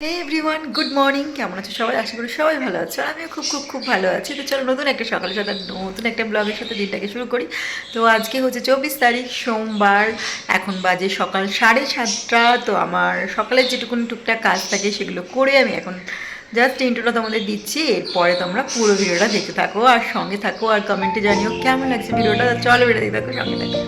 হে everyone, good morning. কেমন আছো সবাই? আশা করি সবাই ভালো আছো। আমিও খুব খুব খুব ভালো আছি। তো চলো নতুন একটা সকালের সাথে নতুন একটা ব্লগের সাথে দিনটাকে শুরু করি। তো আজকে হচ্ছে 24 তারিখ, সোমবার। এখন বাজে সকাল 7:30। তো আমার সকালের যেটুকুন টুকটাক কাজ থাকে সেগুলো করে আমি এখন জাস্ট ইন্ট্রোটা তোমাদের দিচ্ছি। এরপরে তোমরা পুরো ভিডিওটা দেখতে থাকো আর সঙ্গে থাকো, আর কমেন্টে জানিও কেমন লাগছে ভিডিওটা। চলো ভিডিও দেখতে থাকো, সঙ্গে থাকো।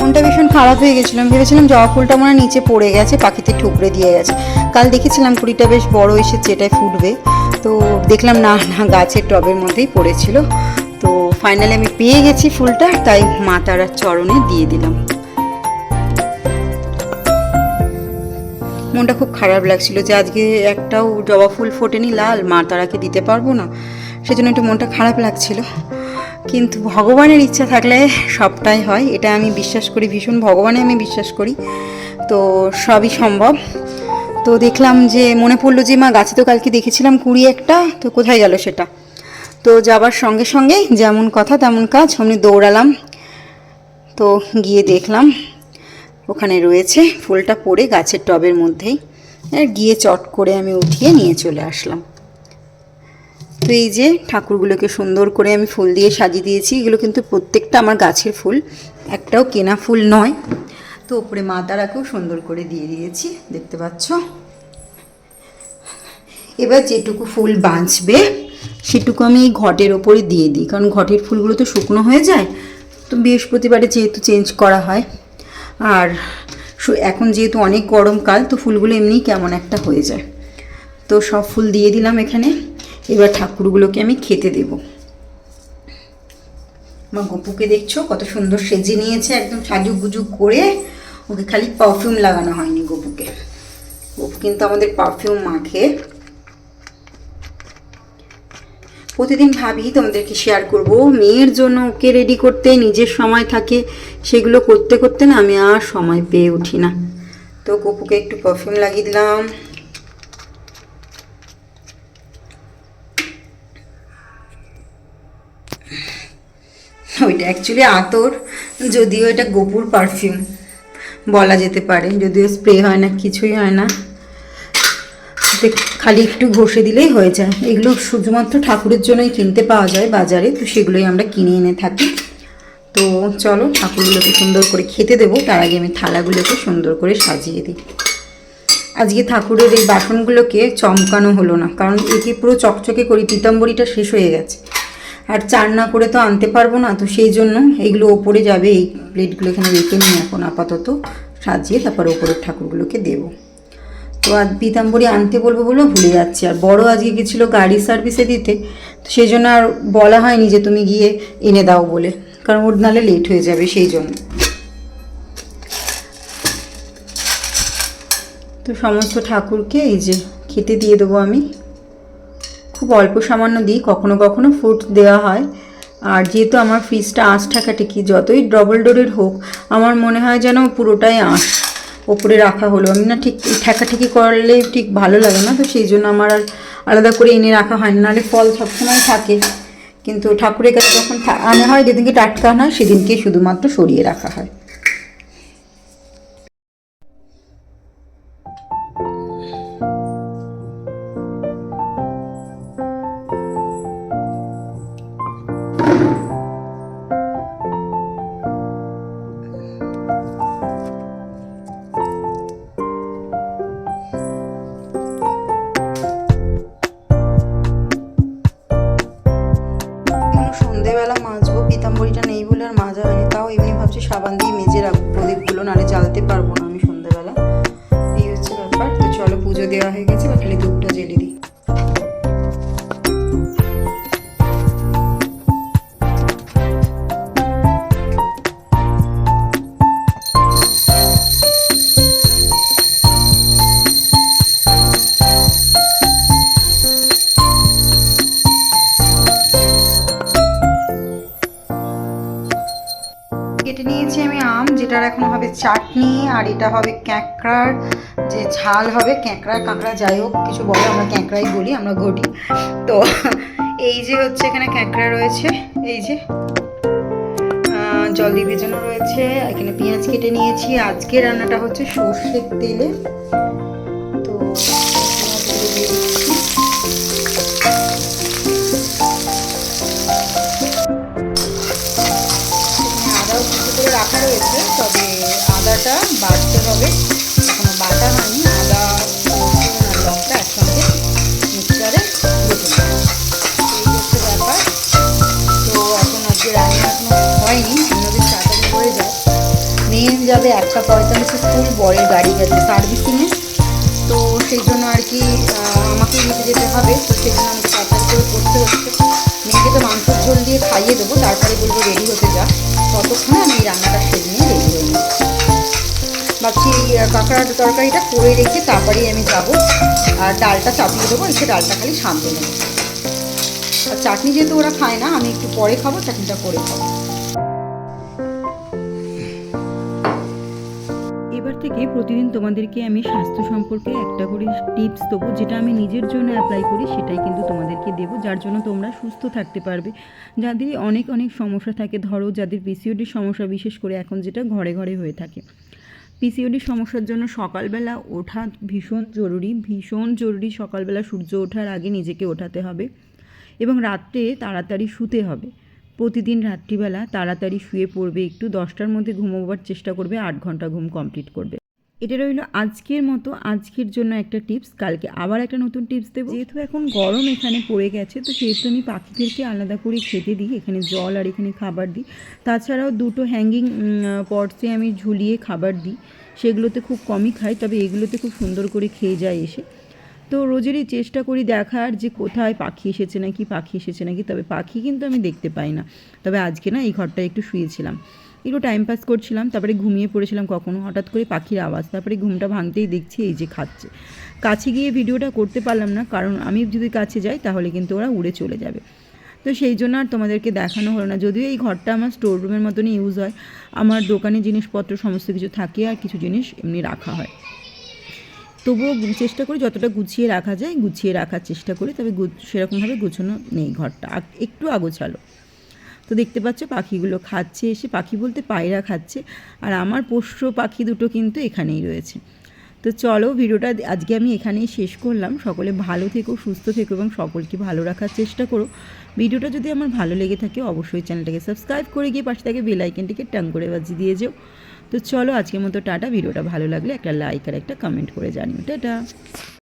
মনটা ভীষণ খারাপ হয়ে গেছিলাম, ভেবেছিলাম জবা ফুলটা মনে হয় নিচে পড়ে গেছে, পাখিতে ঠুকরে দিয়ে গেছে। কাল দেখেছিলাম কুড়িটা বেশ বড় এসেছে, এটাই ফুটবে। তো দেখলাম না না, গাছের টবের মধ্যেই পড়েছিল। তো ফাইনালি আমি পেয়ে গেছি ফুলটা, তাই মা তারার চরণে দিয়ে দিলাম। মনটা খুব খারাপ লাগছিল যে আজকে একটাও জবা ফুল ফোটেনি লাল, মা তারাকে দিতে পারবো না, সেজন্য একটু মনটা খারাপ লাগছিল। কিন্তু ভগবানের ইচ্ছা থাকলে সবটাই হয়, এটা আমি বিশ্বাস করি, ভীষণ ভগবানে আমি বিশ্বাস করি। তো সবই সম্ভব। তো দেখলাম যে মনে পড়লো যে মা গাছে তো কালকে দেখেছিলাম কুড়ি একটা, তো কোথায় গেল সেটা। তো যাবার সঙ্গে সঙ্গে যেমন কথা তেমন কাজ, আমি দৌড়ালাম। তো গিয়ে দেখলাম ওখানে রয়েছে, ফুলটা পড়ে গাছের টবের মধ্যেই। আর গিয়ে চট করে আমি উঠিয়ে নিয়ে চলে আসলাম। তো এই যে ঠাকুরগুলোকে সুন্দর করে আমি ফুল দিয়ে সাজিয়ে দিয়েছি। এগুলো কিন্তু প্রত্যেকটা আমার গাছের ফুল, একটাও কেনা ফুল নয়। তো ওপরে মা তারাকেও সুন্দর করে দিয়ে দিয়েছি, দেখতে পাচ্ছ। এবার যেটুকু ফুল বাঁচবে সেটুকু আমি এই ঘটের ওপরে দিয়ে দিই, কারণ ঘটের ফুলগুলো তো শুকনো হয়ে যায়। তো বৃহস্পতিবারে যেহেতু চেঞ্জ করা হয়, আর এখন যেহেতু অনেক গরমকাল, তো ফুলগুলো এমনিই কেমন একটা হয়ে যায়। তো সব ফুল দিয়ে দিলাম এখানে। এবার ঠাকুরগুলোকে আমি খেতে দেব। আমার গপুকে দেখছো কত সুন্দর সেজে নিয়েছে, একদম সাজুক গুজুক করে। ওকে খালি পারফিউম লাগানো হয়নি গপুকে, গপু কিন্তু আমাদের পারফিউম মাখে। প্রতিদিন ভাবি তোমাদেরকে শেয়ার করব, মেয়ের জন্য ওকে রেডি করতে নিজের সময় থাকে, সেগুলো করতে করতে না আমি আর সময় পেয়ে উঠি না। তো গপুকে একটু পারফিউম লাগিয়ে দিলাম। ওইটা অ্যাকচুয়ালি আতর, যদিও এটা গোপুর পারফিউম বলা যেতে পারে, যদিও স্প্রে হয় না, কিছুই হয় না, খালি একটু ঘষে দিলেই হয়ে যায়। এগুলো শুধুমাত্র ঠাকুরের জন্যই কিনতে পাওয়া যায় বাজারে, তো সেগুলোই আমরা কিনে এনে থাকি। তো চলো ঠাকুরগুলোকে সুন্দর করে খেতে দেবো, তার আগে আমি থালাগুলোকে সুন্দর করে সাজিয়ে দিই। আজকে ঠাকুরের এই বাসনগুলোকে চমকানো হলো না, কারণ একে পুরো চকচকে করি, পিতাম্বরীটা শেষ হয়ে গেছে, আর চার না করে তো আনতে পারবো না। তো সেই জন্য এইগুলো ওপরে যাবে, এই প্লেটগুলো এখানে রেখে নিয়ে এখন আপাতত সাজিয়ে তারপর ওপরের ঠাকুরগুলোকে দেবো। তো আর পিতাম্বরী আনতে বলবো বলেও ভুলে যাচ্ছি। আর বড় আজকে গেছিলো গাড়ি সার্ভিসে দিতে, তো সেই জন্য আর বলা হয়নি যে তুমি গিয়ে এনে দাও বলে, কারণ ওর নালে লেট হয়ে যাবে সেই জন্য। তো সমস্ত ঠাকুরকে এই যে খেতে দিয়ে দেবো আমি। খুব অল্প সামান্য দিই, কখনো কখনো ফ্রুটস দেওয়া হয়। আর যেহেতু আমার ফ্রিজটা আঁশ ঠেকাঠেকি, যতই ডবল ডোরের হোক আমার মনে হয় যেন পুরোটাই আঁশ ওপরে রাখা হলো। আমি না ঠিক ঠেকাঠেকি করলে ঠিক ভালো লাগে না, তো সেই জন্য আমার আর আলাদা করে এনে রাখা হয় না। নাহলে ফল সবসময় থাকে, কিন্তু ঠাকুরের কাছে যখন আনা হয়, যেদিনকে টাটকা আনা হয় সেদিনকে শুধুমাত্র সরিয়ে রাখা হয়। সন্ধেবেলা মাজবো, পিতাম্বরীটা নেই বলে আর মাজা হয়নি। তাও এমনি ভাবছি সাবান দিয়ে মেজে রাখবো প্রদীপগুলো, নাহলে জ্বালতে পারবো না আমি সন্ধেবেলা। এই হচ্ছে ব্যাপার। তো চলো, পুজো দেওয়া হয়ে গেছে, বা খালি ধূপটা জ্বেলে দিই। কেটে নিয়েছি আমি আম, যেটার এখন হবে চাটনি, আর এটা হবে ক্যাঁকড়ার যে ঝাল হবে। ক্যাঁকড়া কাঁকড়া যাই হোক কিছু বলে, আমরা ক্যাঁকড়াই বলি, আমরা ঘটি। তো এই যে হচ্ছে এখানে ক্যাঁকড়া রয়েছে, এই যে জল দিয়ে ভেজানো রয়েছে। এখানে পেঁয়াজ কেটে নিয়েছি। আজকে রান্নাটা হচ্ছে সর্ষের তেলে। তো আদাও কিছু করে রাখা রয়েছে, তবে আদাটা বাটতে হবে, এখনো বাটা হয়নি। আদা রসুন আর লঙ্কা একসঙ্গে মিক্সচারে বেটে নেব, এই হচ্ছে ব্যাপার। তো এখন আজকে রান্না এখনো হয়নি, আমাদের তাড়াতাড়ি হয়ে যায়। মেন যাবে 1:45 স্কুল, বরের গাড়ি গেছে সার্ভিসিংয়ে, তো সেই জন্য আর কি আমাকেই নিতে যেতে হবে। তো সেই জন্য আমাকে তাড়াতাড়ি করে করতে হচ্ছে। মেয়েকে তো মাংসের ঝোল দিয়ে খাইয়ে দেবো, তারপরে বলবো রেডি হতে যা, ততক্ষণে আমি এই রান্নাটা সেরে নিয়ে রেডি হয়ে নিই। ভাবছি কাঁকড়ার তরকারিটা করে রেখে তারপরেই আমি যাবো, আর ডালটা চাপিয়ে দেবো, এসে ডালটা খালি সামলে নেবো। আর চাটনি যেহেতু ওরা খায় না, আমি একটু পরে খাবো, চাটনিটা করে খাবো। এবার থেকে প্রতিদিন তোমাদেরকে আমি স্বাস্থ্য সম্পর্কে একটা করে টিপস দেবো, যেটা আমি নিজের জন্য অ্যাপ্লাই করি সেটাই কিন্তু তোমাদেরকে দেবো, যার জন্য তোমরা সুস্থ থাকতে পারবে। যাদের অনেক অনেক সমস্যা থাকে, ধরো যাদের পিসিওডির সমস্যা বিশেষ করে এখন যেটা ঘরে ঘরে হয়ে থাকে, পিসিওডির সমস্যার জন্য সকালবেলা ওঠা ভীষণ জরুরি। সকালবেলা সূর্য ওঠার আগে নিজেকে ওঠাতে হবে এবং রাত্রে তাড়াতাড়ি শুতে হবে। প্রতিদিন রাত্রিবেলা তাড়াতাড়ি শুয়ে পড়বে, একটু 10টার মধ্যে ঘুমোবার চেষ্টা করবে, 8 ঘন্টা ঘুম কমপ্লিট করবে। এটা রইল আজকের মতো, আজকের জন্য একটা টিপস। কালকে আবার একটা নতুন টিপস দেবো। যেহেতু এখন গরম এখানে পড়ে গেছে, তো সেহেতু আমি পাখিদেরকে আলাদা করে খেতে দিই, এখানে জল আর এখানে খাবার দিই। তাছাড়াও 2টো হ্যাঙ্গিং পটসে আমি ঝুলিয়ে খাবার দিই, সেগুলোতে খুব কমই খাই, তবে এগুলোতে খুব সুন্দর করে খেয়ে যায় এসে। তো রোজেরই চেষ্টা করি দেখার যে কোথায় পাখি এসেছে নাকি, তবে পাখি কিন্তু আমি দেখতে পাই না। তবে আজকে না এই ঘরটায় একটু শুয়েছিলাম, একটু টাইম পাস করছিলাম, তারপরে ঘুমিয়ে পড়েছিলাম কখনো, হঠাৎ করে পাখির আওয়াজ, তারপরে ঘুমটা ভাঙতেই দেখছি এই যে খাচ্ছে। কাছে গিয়ে ভিডিওটা করতে পারলাম না, কারণ আমি যদি কাছে যাই তাহলে কিন্তু ওরা উড়ে চলে যাবে, তো সেই জন্য আর তোমাদেরকে দেখানো হলো না। যদিও এই ঘরটা আমার স্টোর রুমের মতনই ইউজ হয়, আমার দোকানে জিনিসপত্র সমস্ত কিছু থাকে, আর কিছু জিনিস এমনি রাখা হয়। তবুও চেষ্টা করি যতটা গুছিয়ে রাখা যায় গুছিয়ে রাখার চেষ্টা করি, তবে সেরকমভাবে গুছানো নেই ঘরটা, একটু আগোছালো। তো দেখতে পাচ্ছ পাখিগুলো খাচ্ছে এসে, পাখি বলতে পায়রা খাচ্ছে, আর আমার পোষ্য পাখি দুটো কিন্তু এখানেই রয়েছে। তো চলো, ভিডিওটা আজকে আমি এখানেই শেষ করলাম। সকলে ভালো থেকো, সুস্থ থেকো এবং সকলকে ভালো রাখার চেষ্টা করো। ভিডিওটা যদি আমার ভালো লেগে থাকে অবশ্যই চ্যানেলটাকে সাবস্ক্রাইব করে গিয়ে পাশে থেকে বেল আইকনটিকে টাং করে বাজিয়ে দিয়ে যেও। তো চলো, আজকের মতো টাটা। ভিডিওটা ভালো লাগলে একটা লাইক আর একটা কমেন্ট করে জানিও। টাটা।